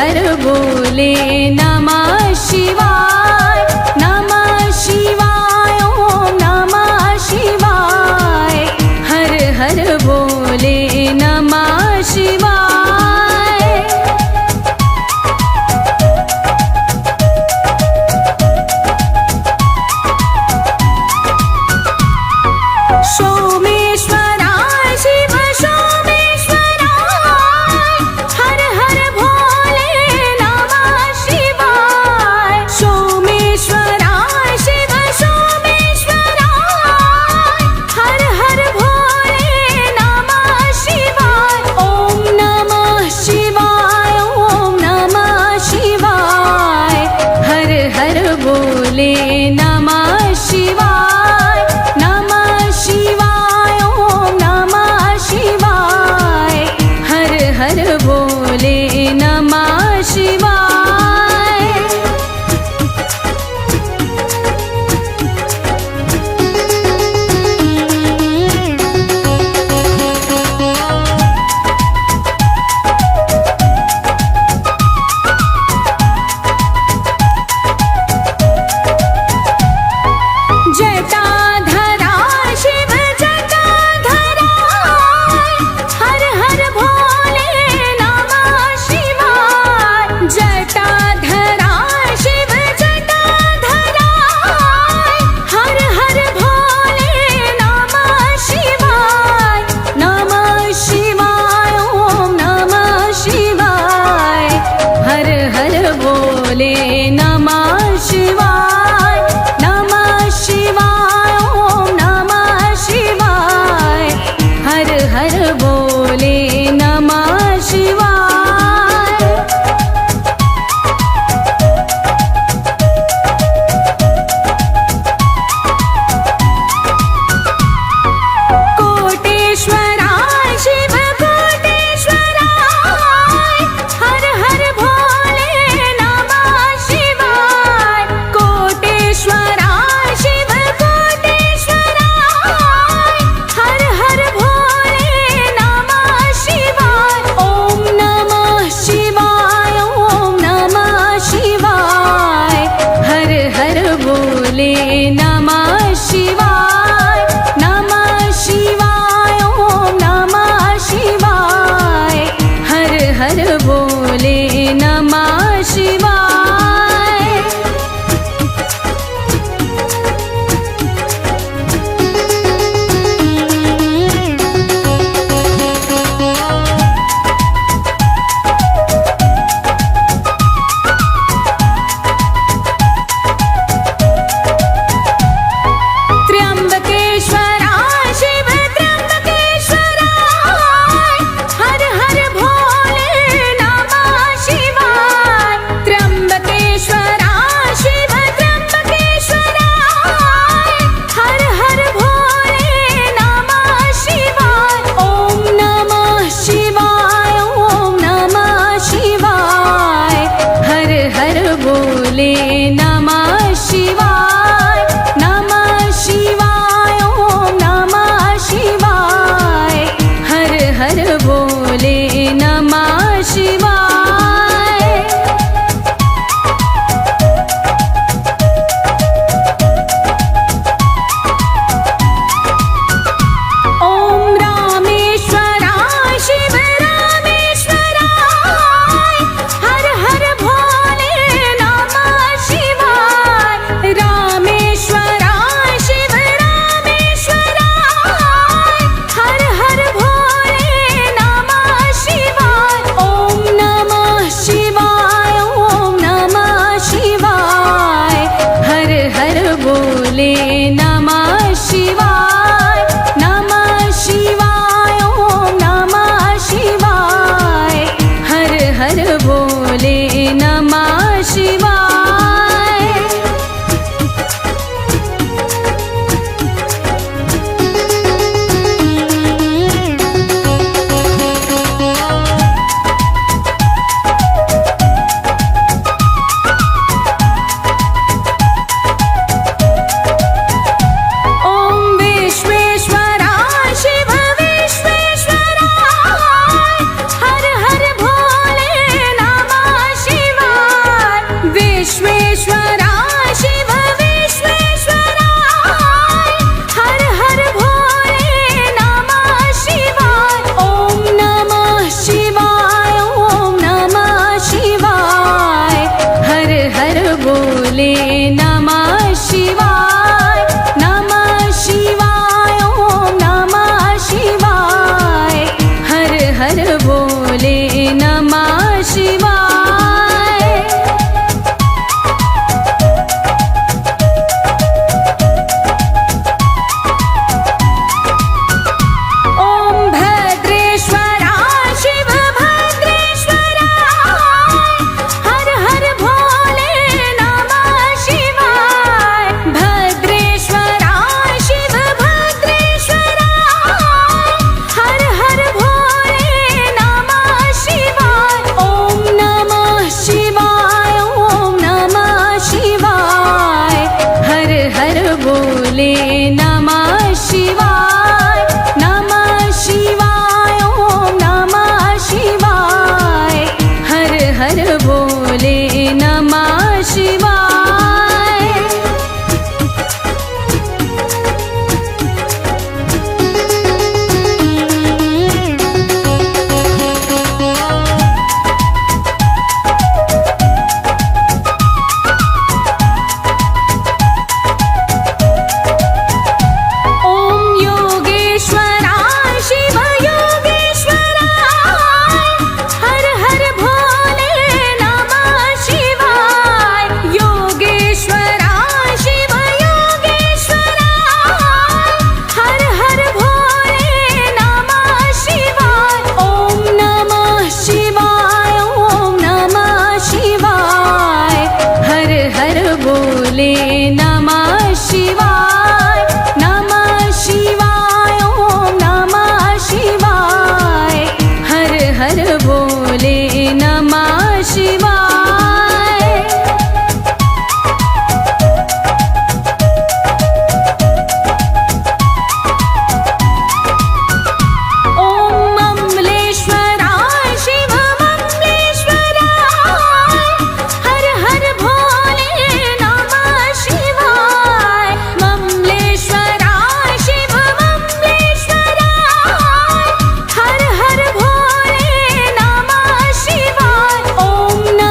हर बोले नमः शिवाय, नमः शिवाय, ओम नमः शिवाय। हर हर बोले नमः शिवाय। सोमेश्वराय शिव सोमेश्वराय, हर हर भोले नमः शिवाय। सोमेश्वराय शिव सोमेश्वराय, हर हर भोले नमः शिवाय। ओम नमः शिवाय, ओम नमः शिवाय। हर हर बोले नमः शिवाय, नमः शिवाय, ओम नमः शिवाय। हर हर बोले नमः शिवाय। जटाधरा शिव जटाधरा, हर हर भोले नमः शिवाय। जटाधरा शिव जटाधरा, हर हर भोले नमः शिवाय। नमः शिवाय, ओम नमः शिवाय। हर हर भोले नमः शिवाय, नमः शिवाय, ओम नमः शिवाय। हर हर बोले नमः शिवाय। कोटेश्वराय शिव कोटेश्वराय, हर हर भोले नमः शिवाय। कोटेश्वराय शिव कोटेश्वराय, हर हर भोले नमः शिवाय। ओम नमः शिवाय, ओम नमः शिवाय। हर हर बोले नमः शिवाय, नमः शिवाय, ओम नमः शिवाय। हर हर बोले नमः शिवाय। त्र्यंबकेश्वराय शिव त्र्यंबकेश्वराय, हर हर भोले नमः शिवाय। त्र्यंबकेश्वराय शिव त्र्यंबकेश्वराय, हर हर भोले नमः शिवाय। ओम नमः शिवाय, ओम नमः शिवाय। हर हर बोले नमः शिवाय, नमः शिवाय, ओम नमः शिवाय। हर हर बोले नमः शिवाय। ओम रामेश्वराय शिव रामेश्वराय, हर हर भोले नमः शिवाय। रामेश्वराय शिव रामेश्वराय, हर हर भोले नमः शिवाय। ओम नमः शिवाय, ओम नमः शिवाय। हर हर बोले नमः शिवाय, नमः शिवाय, ओम नमः शिवाय। हर हर बोले नमः शिवाय। शिवाय। ॐ ममलेश्वराय शिव ममलेश्वराय, हर हर भोले नमः शिवाय। ममलेश्वराय शिव ममलेश्वराय, हर हर भोले नमः शिवाय। ॐ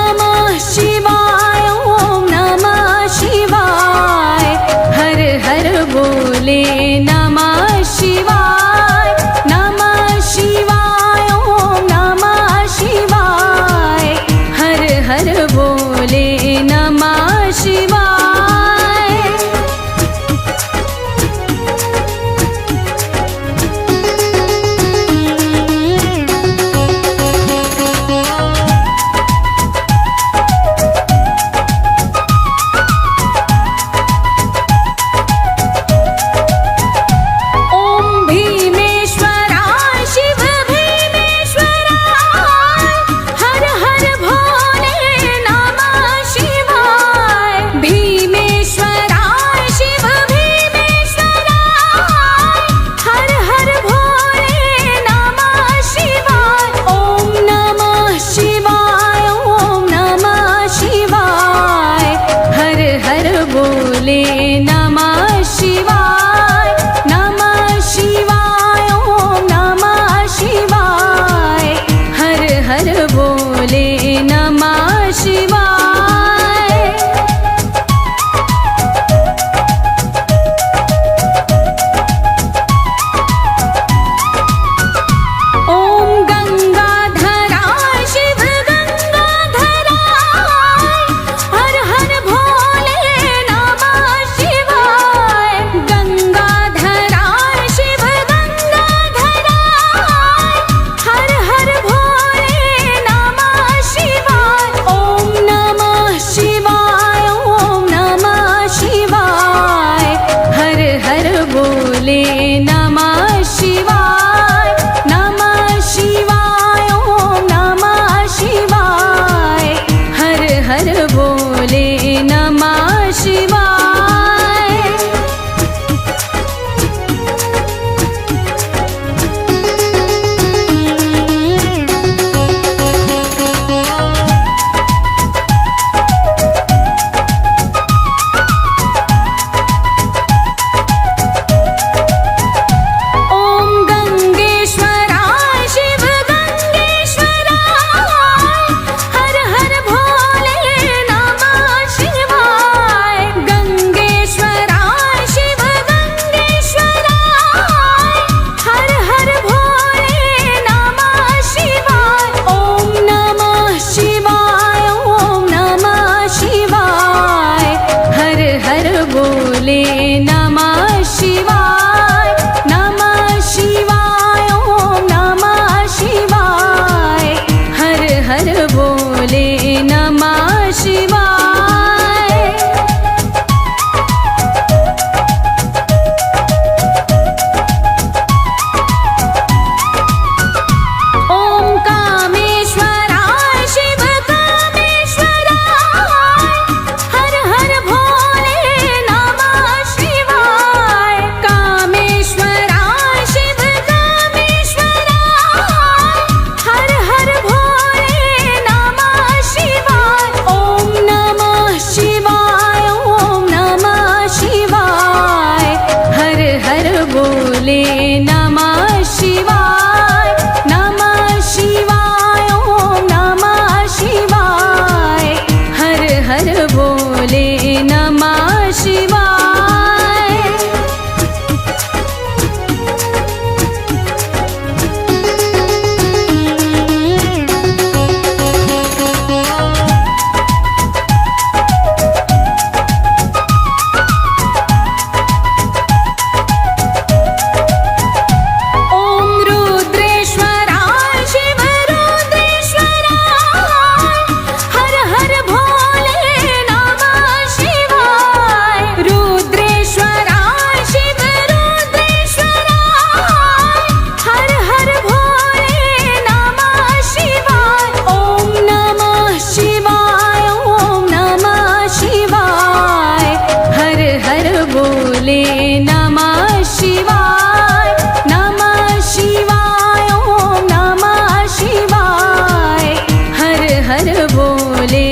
भोले।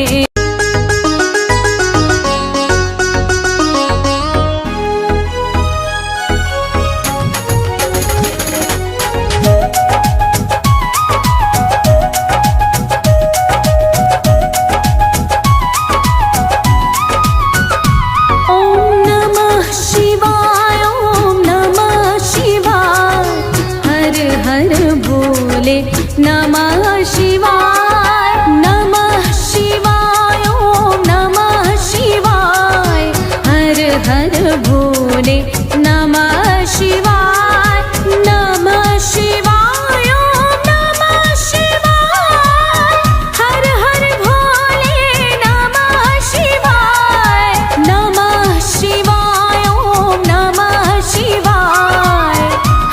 नमः शिवाय, नमः शिवाय, ओम नमः शिवाय। हर हर भोले नमः शिवाय, नमः शिवाय, ओम नमः शिवाय। हर हर भोले नमः शिवाय, नमः शिवाय, ओम नमः शिवाय।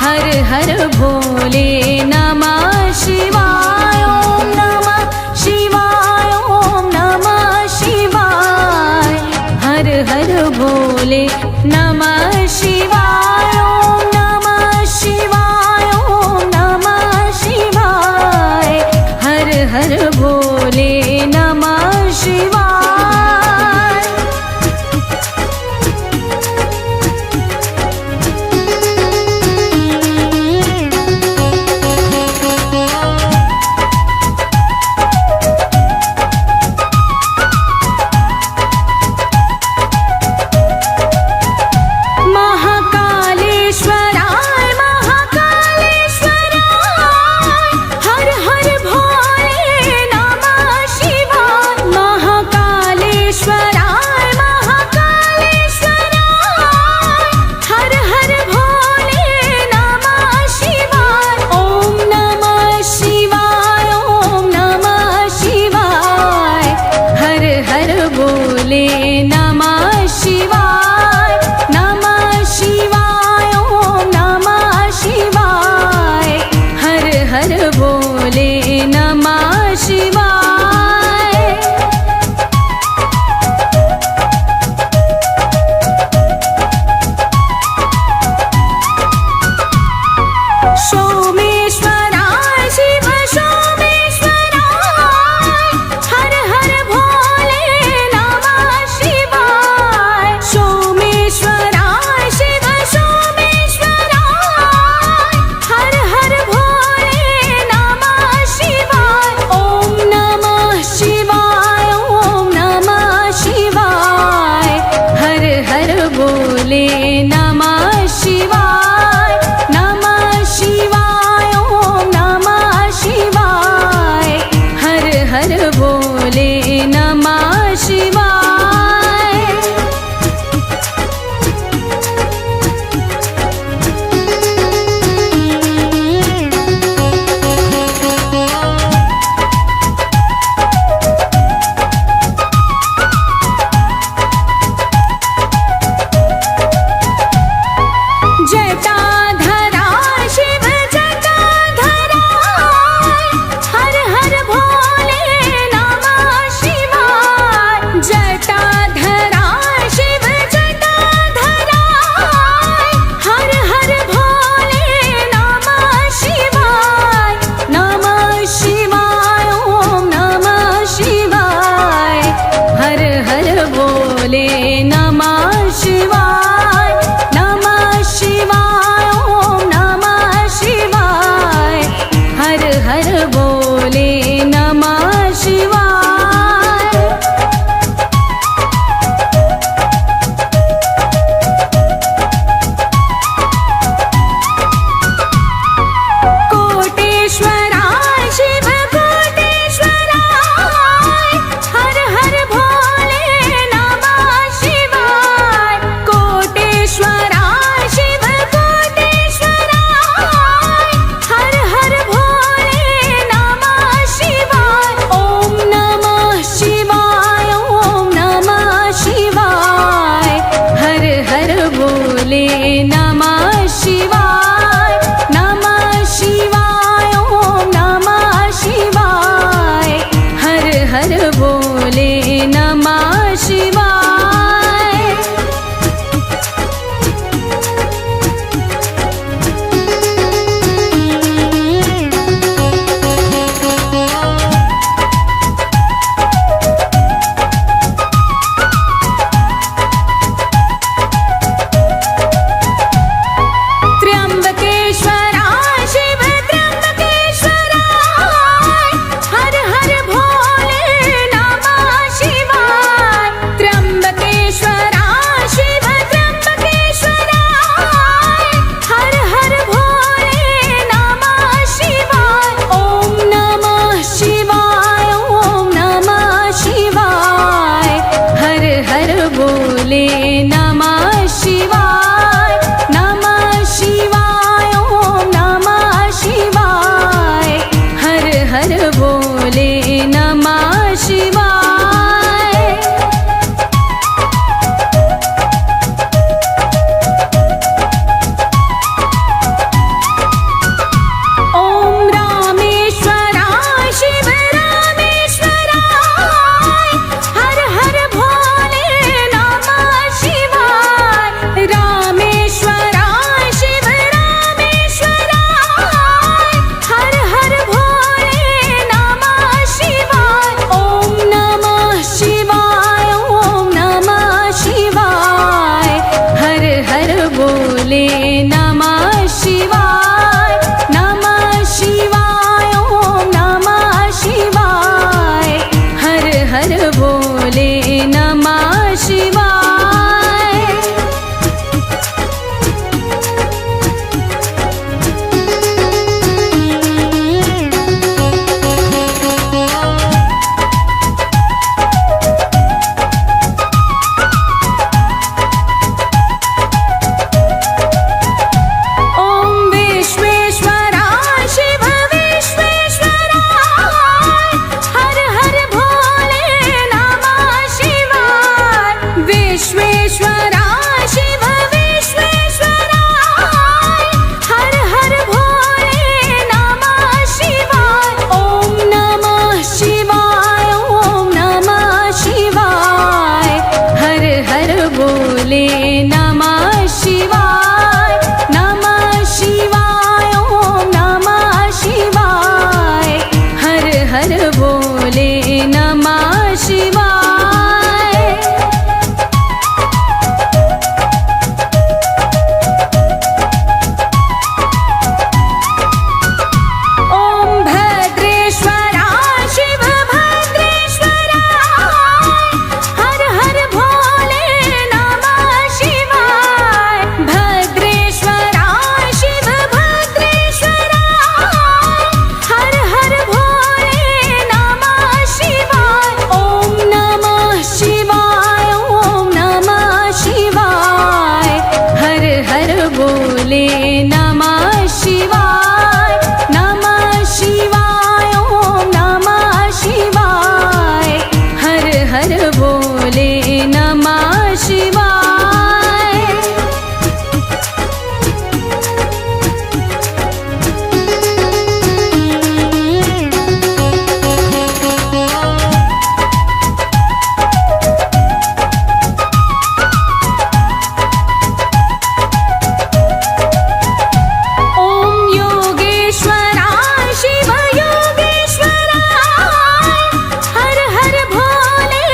हर हर भोले नमः शिवाय, ओम नमः शिवाय, ओम नमः शिवाय। हर हर भोले नमः शिवाय, ओम नमः शिवाय, ओम नमः शिवाय। हर हर भोले नमः शिवाय। महाकालेश्वराय, महाकालेश्वराय। हर हर भोले नमः शिवाय। महाकालेश्वराय, महाकालेश्वराय। हर हर भोले नमः शिवाय। ओम नमः शिवाय, ओम नमः शिवाय। हर हर भोले नमः शिवाय, नमः शिवाय, ओम नमः शिवाय। हर हर भोले नमः शिवाय। सोमेश्वराय शिव सोमेश्वराय। हर हर भोले नमः शिवाय। सोमेश्वराय शिव सोमेश्वराय। हर हर भोले नमः शिवाय। ओम नमः शिवाय, ओम नमः शिवाय। हर हर भोले नमः शिवाय, नमः शिवाय, ओम नमः शिवाय। हर हर भोले नमः शिवाय। जटाधराय शिव जटाधराय। हर हर भोले नमः शिवाय। जटाधराय शिव जटाधराय। हर हर भोले नमः शिवाय। नमः शिवाय, ओम नमः शिवाय। हर हर भोले नमः शिवाय, नमः शिवाय, ओम नमः शिवाय। हर हर भोले नमः शिवाय। कोटेश्वराय शिव कोटेश्वराय। हर हर भोले नमः शिवाय। कोटेश्वराय शिव कोटेश्वराय। हर हर भोले नमः शिवाय। ओम नमः शिवाय, ओम नमः शिवाय। हर हर भोले नमः शिवाय, नमः शिवाय, ओम नमः शिवाय। हर हर भोले नमः शिवाय। भोले नमः शिवाय नमः शिवाय ॐ नमः शिवाय हर हर भोले नमः शिवाय शिव योगेश्वराय हर हर भोले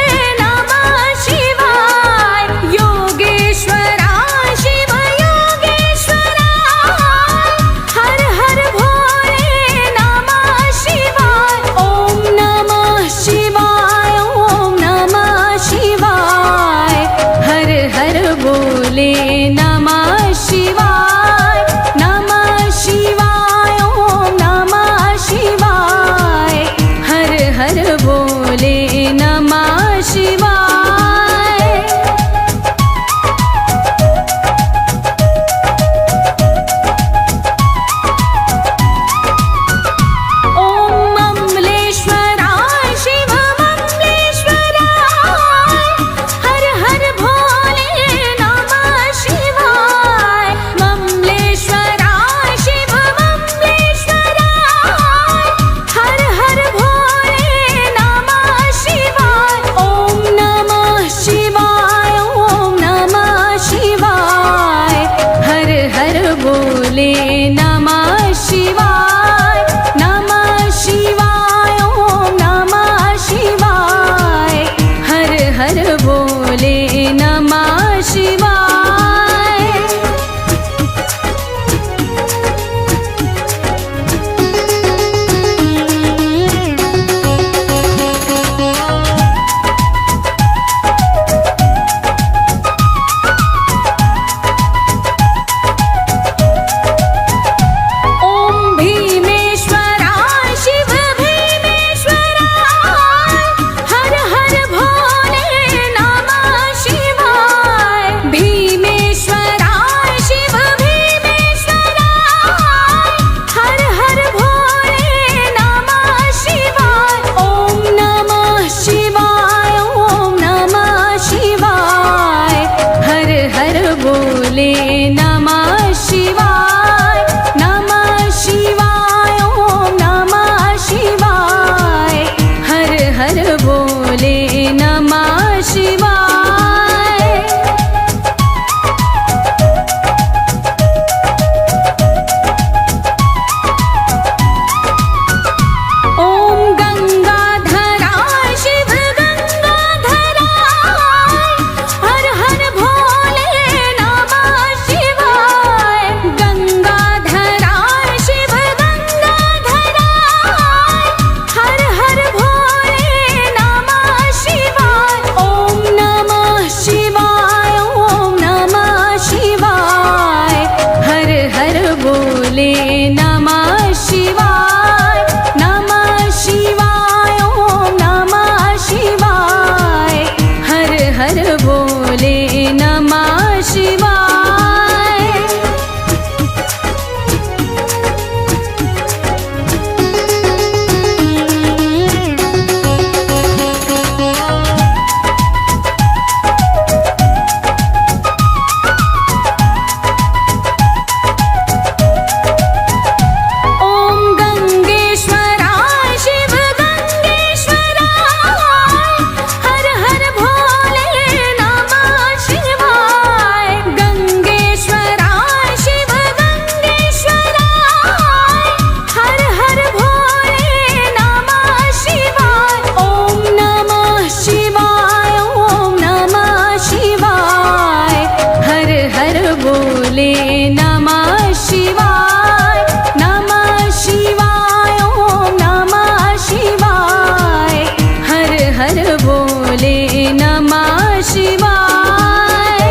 हर बोले नमः शिवाय।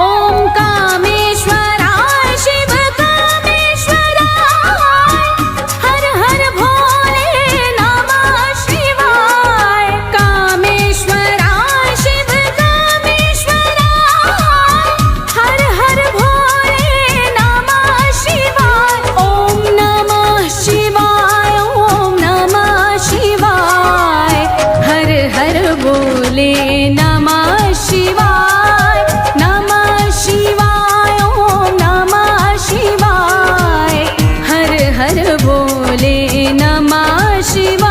ओम कामेश्वराय शिव कामेश्वराय, हर हर भोले नमः शिवाय। कामेश्वराय शिव कामेश्वराय, हर हर भोले नमः शिवाय। ओम नमः शिवाय, ओम नमः शिवाय, हर हर बोले नमः शिवाय। नमः शिवाय, ओम नमः शिवाय, हर हर बोले नमः शिवाय।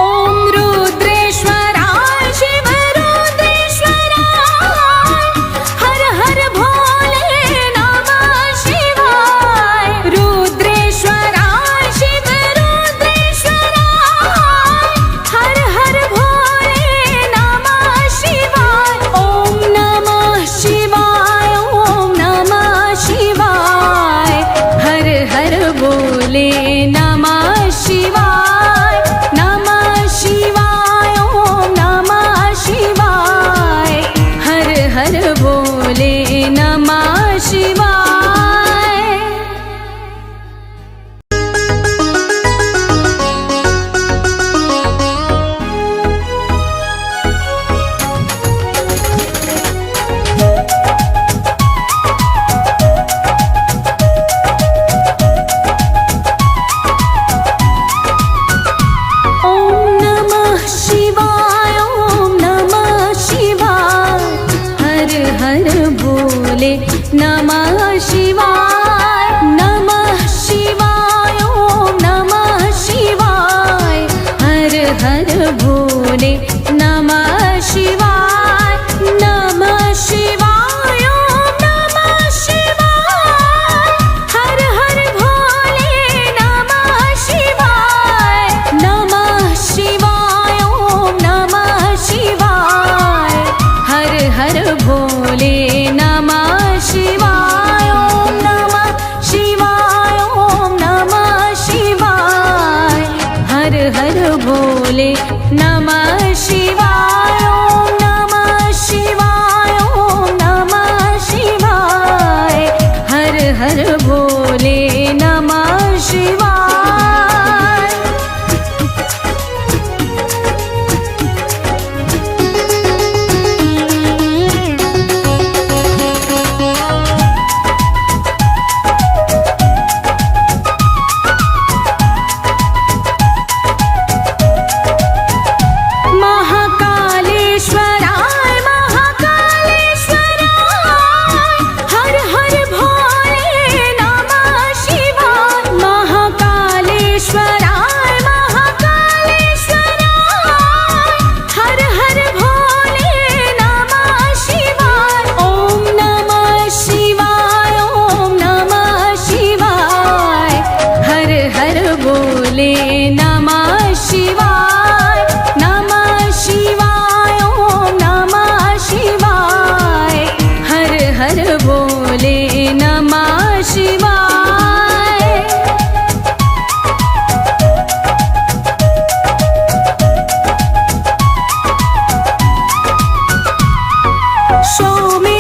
ओम रुद्रेश्वराय शिव रुद्रेश्वराय, हर हर भोले नमः शिवाय। रुद्रेश्वराय शिव रुद्रेश्वराय, हर हर भोले नमः शिवाय। ओम नमः शिवाय, ओम नमः शिवाय, हर हर बोले नमः शिवाय। नमः शिवाय, ओम नमः शिवाय, हर हर बोले नमः शिवाय। ओम नमः शिवाय, ओम नमः शिवाय, हर हर बोले नमः शिवाय। नमः शिवाय, ओम नमः शिवाय, हर हर बोले नमः शिवाय। नमः शिवाय, ओम नमः शिवाय, हर हर भोले नमः शिवाय। नमः शिवाय, ओम नमः शिवाय, हर हर भोले नमः शिवाय। ओम नमः शिवाय, ओम नमः शिवाय, हर हर भोले नमः शिवाय। ओम नमः शिवाय, ओम नमः शिवाय, हर हर भोले नमः शिवाय। महाकालेश्वराय महाकालेश्वराय, हर हर भोले नमः शिवाय। महाकालेश्वराय महाकालेश्वराय, हर हर भोले नमः शिवाय। ओम नमः शिवाय, ओम नमः शिवाय, हर हर बोले नमः शिवाय। नमः शिवाय, ओम नमः शिवाय, हर हर बोले नमः शिवाय। सोमे